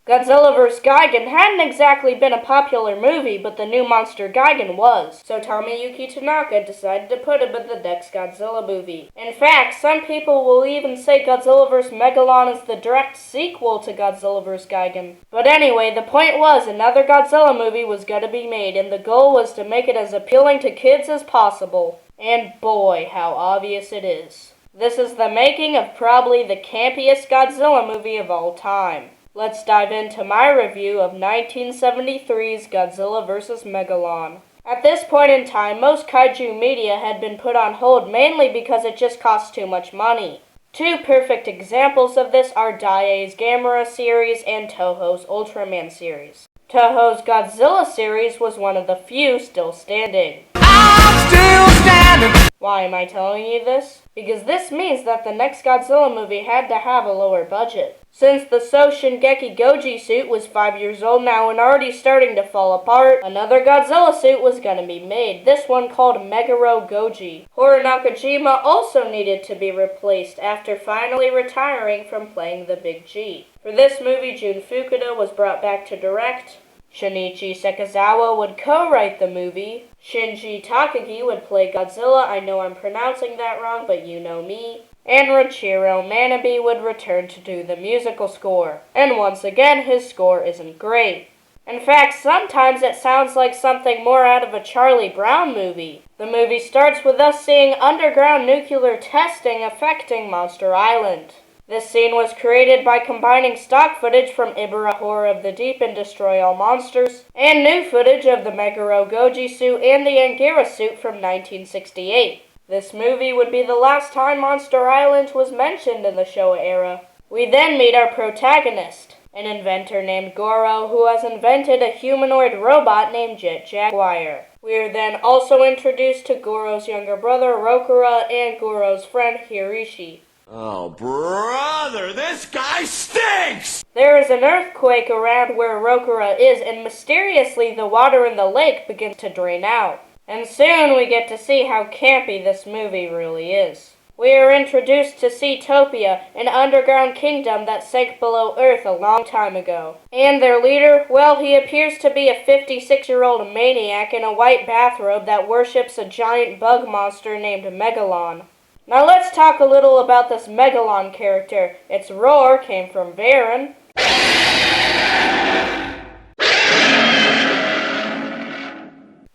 Godzilla vs. Gigan hadn't exactly been a popular movie, but the new monster Gigan was, so Tomoyuki Tanaka decided to put him in the next Godzilla movie. In fact, some people will even say Godzilla vs. Megalon is the direct sequel to Godzilla vs. Gigan. But anyway, the point was another Godzilla movie was going to be made, and the goal was to make it as appealing to kids as possible. And boy, how obvious it is. This is the making of probably the campiest Godzilla movie of all time. Let's dive into my review of 1973's Godzilla vs. Megalon. At this point in time, most kaiju media had been put on hold mainly because it just cost too much money. Two perfect examples of this are Daiei's Gamera series and Toho's Ultraman series. Toho's Godzilla series was one of the few still standing. I'm still standing! Why am I telling you this? Because this means that the next Godzilla movie had to have a lower budget. Since the So Shingeki Goji suit was 5 years old now and already starting to fall apart, another Godzilla suit was gonna be made, this one called Meguro Goji. Hiro Nakajima also needed to be replaced after finally retiring from playing the Big G. For this movie, Jun Fukuda was brought back to direct. Shinichi Sekizawa would co-write the movie. Shinji Takagi would play Godzilla. I know I'm pronouncing that wrong, but you know me. And Richiro Manabe would return to do the musical score. And once again, his score isn't great. In fact, sometimes it sounds like something more out of a Charlie Brown movie. The movie starts with us seeing underground nuclear testing affecting Monster Island. This scene was created by combining stock footage from Ibara Horror of the Deep and Destroy All Monsters, and new footage of the Meguro Goji suit and the Anguirus suit from 1968. This movie would be the last time Monster Island was mentioned in the Showa era. We then meet our protagonist, an inventor named Goro who has invented a humanoid robot named Jet Jaguar. We are then also introduced to Goro's younger brother Rokura and Goro's friend Hirishi. Oh, brother, this guy stinks! There is an earthquake around where Rokura is, and mysteriously the water in the lake begins to drain out. And soon we get to see how campy this movie really is. We are introduced to Seatopia, an underground kingdom that sank below Earth a long time ago. And their leader, well, he appears to be a 56-year-old maniac in a white bathrobe that worships a giant bug monster named Megalon. Now let's talk a little about this Megalon character. Its roar came from Varen.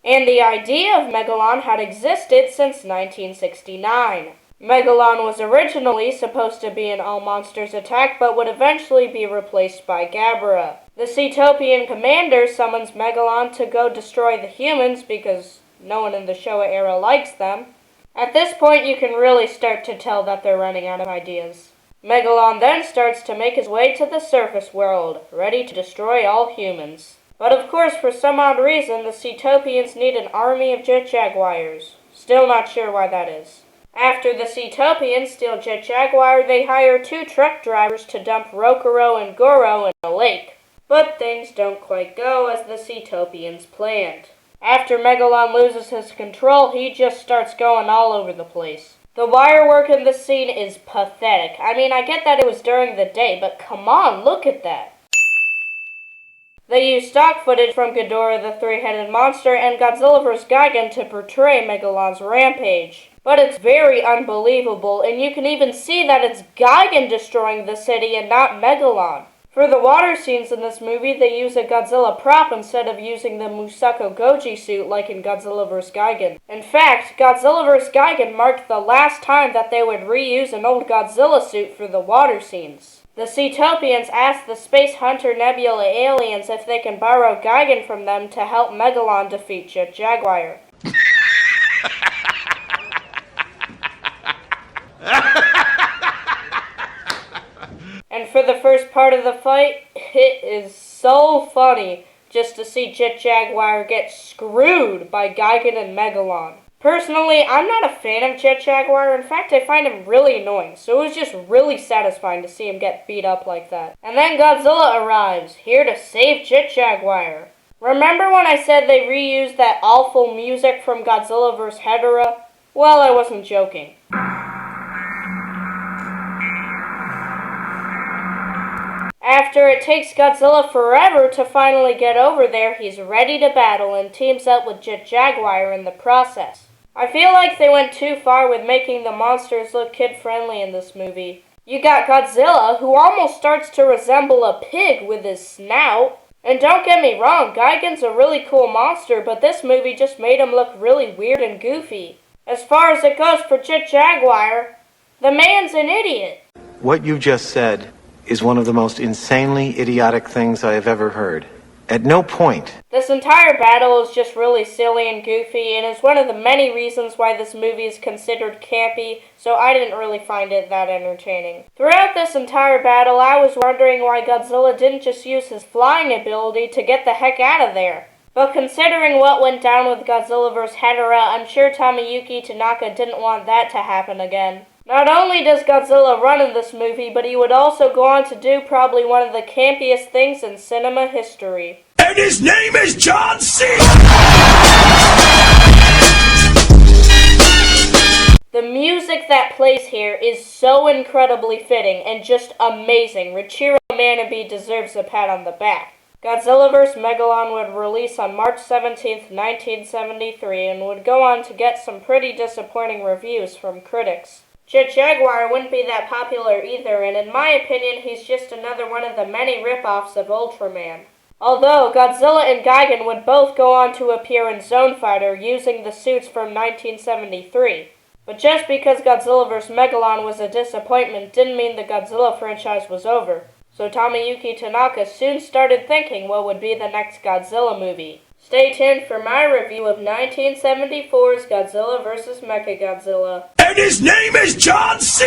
And the idea of Megalon had existed since 1969. Megalon was originally supposed to be an All Monsters attack, but would eventually be replaced by Gabara. The Seatopian commander summons Megalon to go destroy the humans because no one in the Showa era likes them. At this point, you can really start to tell that they're running out of ideas. Megalon then starts to make his way to the surface world, ready to destroy all humans. But of course, for some odd reason, the Seatopians need an army of Jet Jaguars. Still not sure why that is. After the Seatopians steal Jet Jaguar, they hire 2 truck drivers to dump Rokuro and Goro in a lake. But things don't quite go as the Seatopians planned. After Megalon loses his control, he just starts going all over the place. The wire work in this scene is pathetic. I mean, I get that it was during the day, but come on, look at that. They use stock footage from Ghidorah the Three-Headed Monster and Godzilla vs. Gigan to portray Megalon's rampage. But it's very unbelievable, and you can even see that it's Gigan destroying the city and not Megalon. For the water scenes in this movie, they use a Godzilla prop instead of using the Musako Goji suit like in Godzilla vs. Gigan. In fact, Godzilla vs. Gigan marked the last time that they would reuse an old Godzilla suit for the water scenes. The Seatopians ask the Space Hunter Nebula aliens if they can borrow Gigan from them to help Megalon defeat Jet Jaguar. And for the first part of the fight, it is so funny just to see Jet Jaguar get screwed by Gigan and Megalon. Personally, I'm not a fan of Jet Jaguar. In fact, I find him really annoying, so it was just really satisfying to see him get beat up like that. And then Godzilla arrives, here to save Jet Jaguar. Remember when I said they reused that awful music from Godzilla vs. Hedorah? Well, I wasn't joking. After it takes Godzilla forever to finally get over there, he's ready to battle and teams up with Jet Jaguar in the process. I feel like they went too far with making the monsters look kid-friendly in this movie. You got Godzilla, who almost starts to resemble a pig with his snout. And don't get me wrong, Gigan's a really cool monster, but this movie just made him look really weird and goofy. As far as it goes for Jet Jaguar, the man's an idiot. What you just said is one of the most insanely idiotic things I have ever heard. At no point. This entire battle is just really silly and goofy, and is one of the many reasons why this movie is considered campy, so I didn't really find it that entertaining. Throughout this entire battle, I was wondering why Godzilla didn't just use his flying ability to get the heck out of there. But considering what went down with Godzilla vs. Hedorah, I'm sure Tomoyuki Tanaka didn't want that to happen again. Not only does Godzilla run in this movie, but he would also go on to do probably one of the campiest things in cinema history. And his name is John C. The music that plays here is so incredibly fitting and just amazing. Richiro Manabe deserves a pat on the back. Godzilla vs. Megalon would release on March 17, 1973, and would go on to get some pretty disappointing reviews from critics. Jet Jaguar wouldn't be that popular either, and in my opinion, he's just another one of the many rip-offs of Ultraman. Although, Godzilla and Gigan would both go on to appear in Zone Fighter using the suits from 1973. But just because Godzilla vs. Megalon was a disappointment didn't mean the Godzilla franchise was over. So Tomoyuki Tanaka soon started thinking what would be the next Godzilla movie. Stay tuned for my review of 1974's Godzilla vs. Mechagodzilla. And his name is John C.